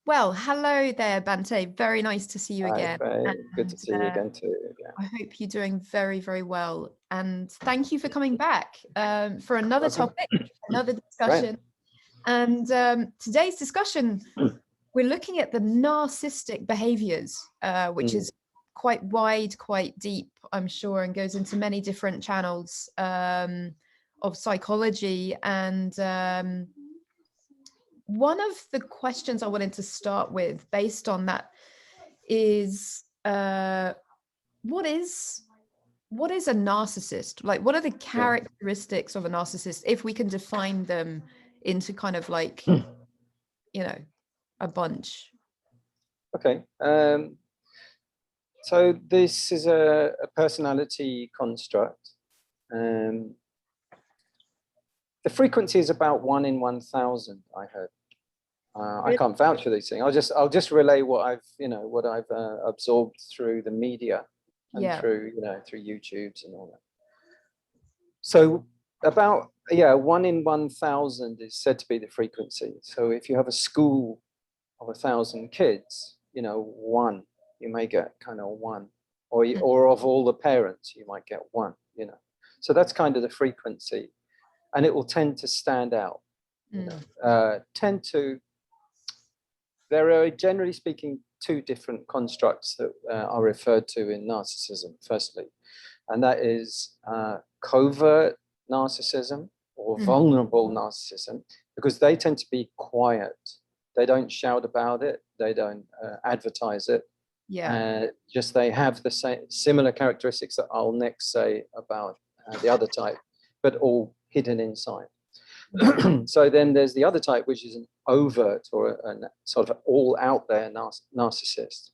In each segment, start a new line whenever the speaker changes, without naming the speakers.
Well, hello there, Bante. Very nice to see you
Hi,
again.
Faye. Good to
And
see you again too. Yeah,
I hope you're doing very, very well. And thank you for coming back for another
welcome.
topic, another
Great.
discussion. And today's discussion, we're looking at the narcissistic behaviors, which
Mm,
is quite wide, quite deep, I'm sure, and goes into many different channels of psychology. And one of the questions I wanted to start with, based on that, is what is a narcissist? Like, what are the
yeah.
characteristics of a narcissist, if we can define them into kind of like, you know, a bunch?
Okay. So this is a personality construct. Um, the frequency is about 1 in 1,000. I heard. I can't vouch for these things. I'll just relay what I've absorbed through the media and
Yeah.
through YouTube's and all that. So about 1 in 1,000 is said to be the frequency. So if you have a school of 1,000 kids, one, you may get kind of one, or of all the parents, you might get one. So that's kind of the frequency, and it will tend to stand out. There are, generally speaking, two different constructs that are referred to in narcissism. Firstly, and that is covert narcissism or vulnerable narcissism, because they tend to be quiet. They don't shout about it. They don't advertise it.
Yeah.
Just they have the similar characteristics that I'll next say about the other type, but all hidden inside. So then there's the other type, which is an overt or a sort of all out there narcissist.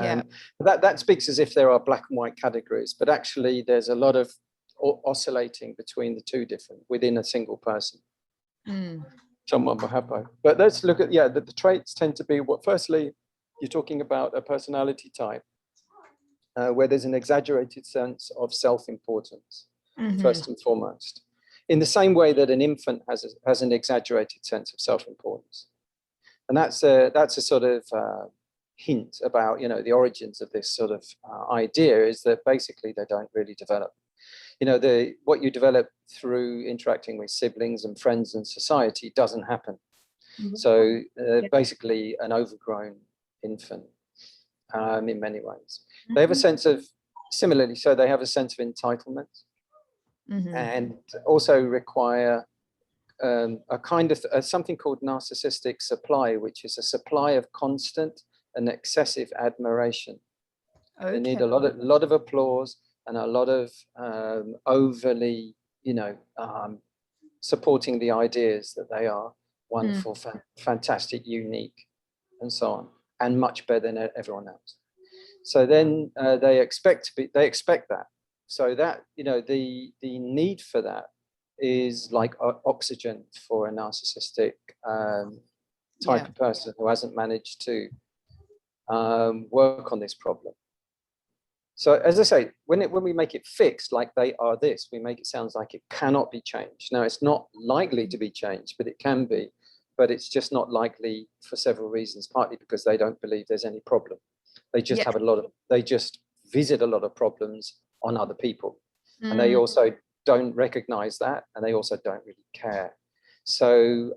Yeah.
That speaks as if there are black and white categories, but actually there's a lot of oscillating between the two different within a single person. Someone will have both. But let's look at, the traits tend to be firstly, you're talking about a personality type where there's an exaggerated sense of self-importance, first and foremost, in the same way that an infant has an exaggerated sense of self-importance. And that's a sort of hint about, the origins of this sort of idea, is that basically they don't really develop. What you develop through interacting with siblings and friends and society doesn't happen. So basically an overgrown infant in many ways. They have a sense of, similarly, so they have a sense of entitlement and also require a kind of something called narcissistic supply, which is a supply of constant and excessive admiration. Okay. They need a lot of applause and a lot of overly, supporting the ideas that they are wonderful, fantastic, unique, and so on, and much better than everyone else. So then they expect that. So that, the need for that is like oxygen for a narcissistic type of person who hasn't managed to work on this problem. So as I say, when we make it fixed, like they are this, we make it sound like it cannot be changed. Now, it's not likely to be changed, but it can be. But it's just not likely for several reasons, partly because they don't believe there's any problem. They just have they just visit a lot of problems on other people. And they also don't recognize that, and they also don't really care. So,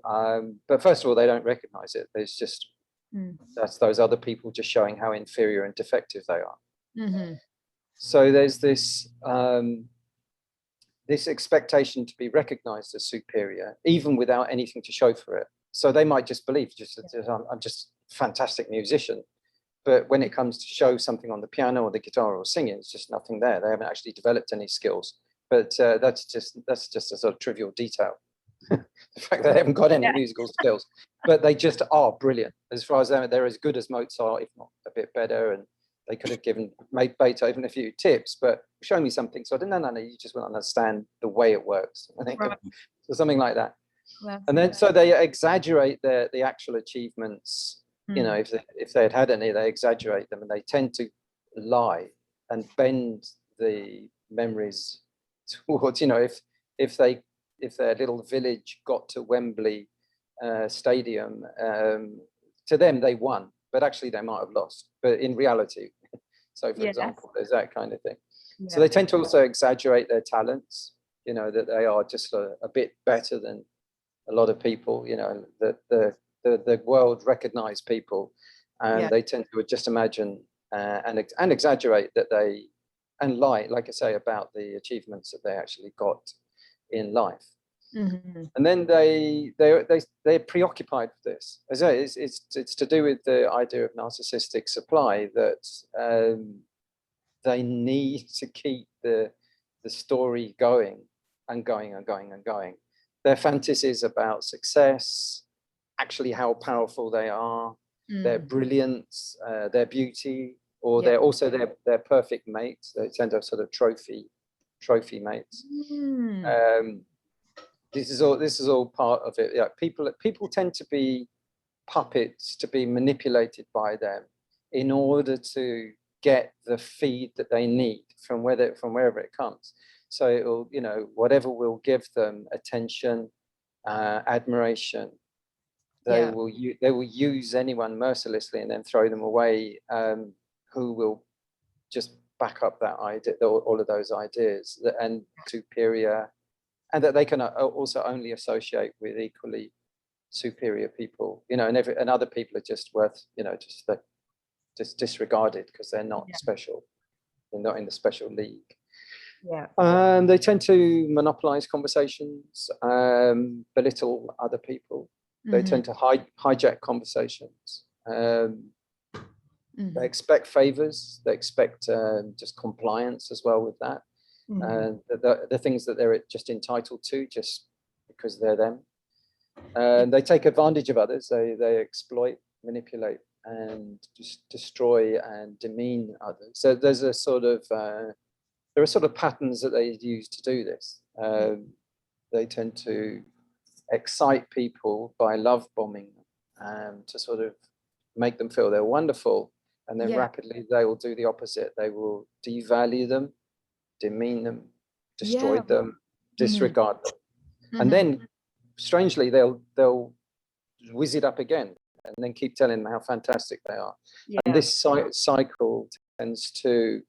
but first of all, they don't recognize it. There's just, that's those other people just showing how inferior and defective they are. So there's this this expectation to be recognized as superior, even without anything to show for it. So they might just believe, I'm just a fantastic musician. But when it comes to show something on the piano or the guitar or singing, it's just nothing there. They haven't actually developed any skills. But that's just a sort of trivial detail. The fact that they haven't got any musical skills, but they just are brilliant. As far as they're as good as Mozart, if not a bit better. And they could have made Beethoven a few tips, but show me something. So I didn't know, you just won't understand the way it works. I think so, something like that. And then so they exaggerate the actual achievements. If they had any, they exaggerate them, and they tend to lie and bend the memories towards, if their little village got to Wembley Stadium to them they won, but actually they might have lost, but in reality. So for example, there's that kind of thing. So they tend to also exaggerate their talents, you know, that they are just a bit better than a lot of people, you know, that the world recognize people, and they tend to just imagine and exaggerate that they, and lie, like I say, about the achievements that they actually got in life. And then they're preoccupied with this. As I say, it's to do with the idea of narcissistic supply, that they need to keep the story going and going and going and going. Their fantasies about success, actually how powerful they are, their brilliance, their beauty, or they're also their perfect mates. They tend to have sort of trophy mates. This is all part of it. Yeah, people tend to be puppets, to be manipulated by them in order to get the feed that they need from wherever it comes. So it'll, you know, whatever will give them attention, admiration, they will use anyone mercilessly and then throw them away, who will just back up that idea, all of those ideas, and superior, and that they can also only associate with equally superior people, you know, and other people are just worth, you know, just disregarded because they're not special. They're not in the special league. They tend to monopolize conversations, belittle other people. They tend to hijack conversations. They expect favors. They expect just compliance as well with that. The things that they're just entitled to just because they're them. They take advantage of others. They exploit, manipulate, and just destroy and demean others. So there's a sort of there are sort of patterns that they use to do this. They tend to excite people by love bombing them, to sort of make them feel they're wonderful, and then rapidly they will do the opposite. They will devalue them, demean them, destroy them, disregard them, and then strangely they'll whiz it up again and then keep telling them how fantastic they are. And this cycle tends to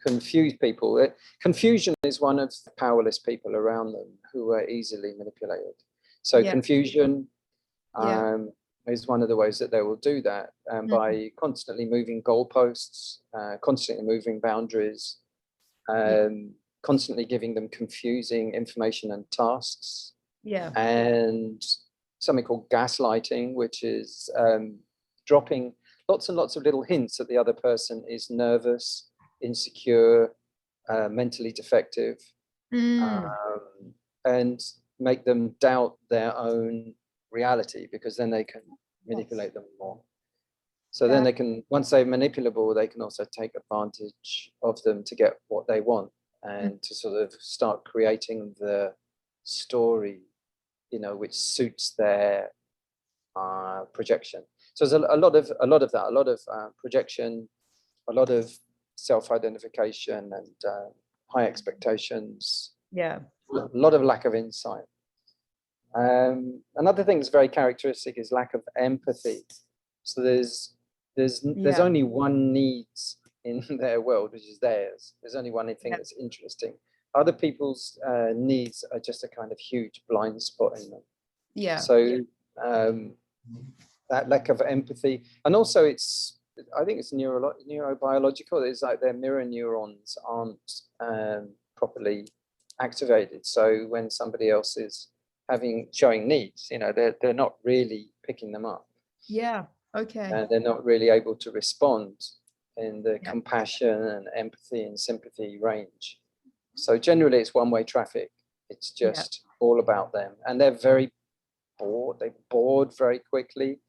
confuse people. Confusion is one of the powerless people around them who are easily manipulated. So confusion is one of the ways that they will do that, by constantly moving goalposts, constantly moving boundaries, constantly giving them confusing information and tasks. And something called gaslighting, which is dropping lots and lots of little hints that the other person is nervous, insecure, mentally defective, and make them doubt their own reality, because then they can manipulate them more. So then they can, once they're manipulable, they can also take advantage of them to get what they want, and to sort of start creating the story, you know, which suits their projection. So there's a lot of that, a lot of projection, a lot of self-identification, and high expectations. A lot of lack of insight. Another thing that's very characteristic is lack of empathy. So there's only one needs in their world, which is theirs. There's only one thing that's interesting. Other people's needs are just a kind of huge blind spot in them. So that lack of empathy, and also I think it's neurobiological. It's like their mirror neurons aren't properly activated. So when somebody else is showing needs, you know, they're not really picking them up. And they're not really able to respond in the compassion and empathy and sympathy range. So generally it's one-way traffic. It's just all about them, and they're very bored. They're bored very quickly.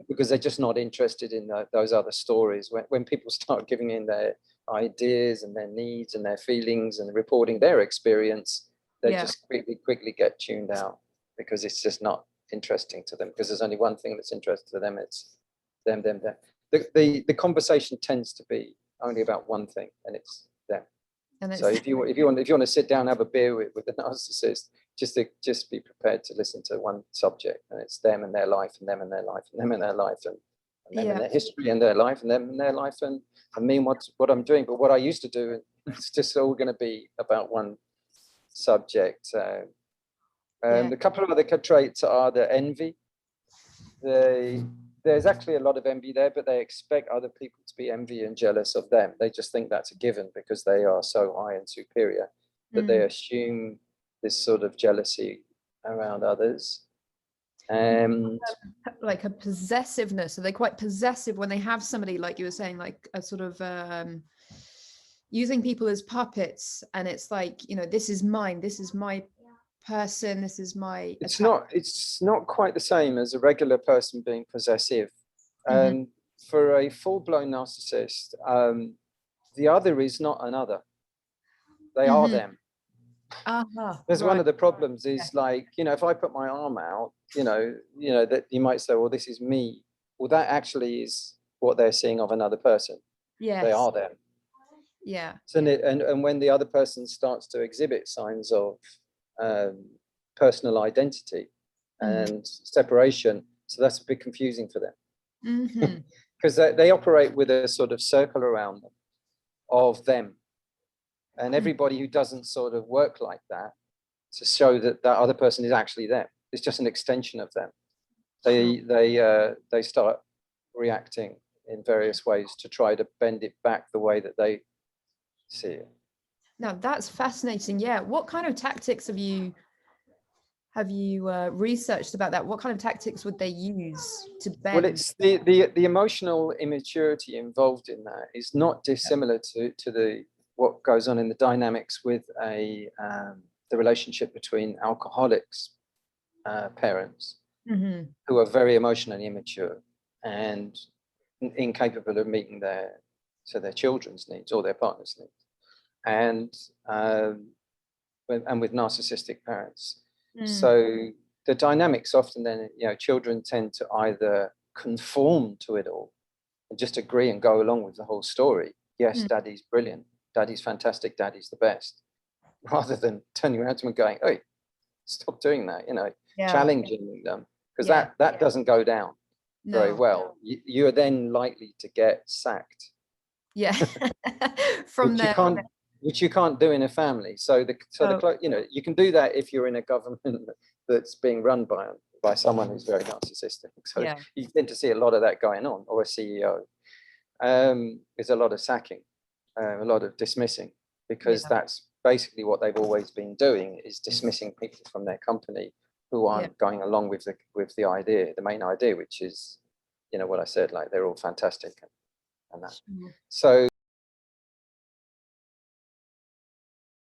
Because they're just not interested in those other stories. When people start giving in their ideas and their needs and their feelings and reporting their experience, they just quickly get tuned out, because it's just not interesting to them, because there's only one thing that's interesting to them. It's them. The conversation tends to be only about one thing, and it's them. So if you want to sit down and have a beer with a narcissist, just be prepared to listen to one subject, and it's them and their life, and them and their life, and them and their life, and them and their history and their life, and them and their life, and me, what I'm doing. But what I used to do, it's just all going to be about one subject. A couple of other traits are the envy. There's actually a lot of envy there, but they expect other people to be envy and jealous of them. They just think that's a given because they are so high and superior that they assume this sort of jealousy around others. And
like a possessiveness. Are they quite possessive when they have somebody, like you were saying, like a sort of using people as puppets? And it's like, you know, this is mine, this is my person, this is my
it's not quite the same as a regular person being possessive. For a full-blown narcissist, the other is not another, they are them. There's one of the problems is like, you know, if I put my arm out, you know that you might say, well, this is me. Well, that actually is what they're seeing of another person. They are them. So and when the other person starts to exhibit signs of personal identity and separation, so that's a bit confusing for them, because they operate with a sort of circle around them of them, and everybody who doesn't sort of work like that to show that that other person is actually them, it's just an extension of them. They start reacting in various ways to try to bend it back the way that they see it.
Now that's fascinating. Yeah, what kind of tactics have you researched about that? What kind of tactics would they use to bend?
Well, it's the emotional immaturity involved in that is not dissimilar to the what goes on in the dynamics with the relationship between alcoholics parents who are very emotionally immature and incapable of meeting their children's needs or their partner's needs, and with narcissistic parents. So the dynamics often then, you know, children tend to either conform to it all and just agree and go along with the whole story. Yes, daddy's brilliant, daddy's fantastic, daddy's the best, rather than turning around to them and going, hey, stop doing that, you know, challenging them, because that doesn't go down very well. You are then likely to get sacked. From there. Which you can't do in a family. So you know, you can do that if you're in a government that's being run by someone who's very narcissistic. So you tend to see a lot of that going on, or a CEO. There's a lot of sacking, a lot of dismissing, because that's basically what they've always been doing, is dismissing people from their company who aren't going along with the idea, the main idea, which is, you know, what I said, like they're all fantastic and that. So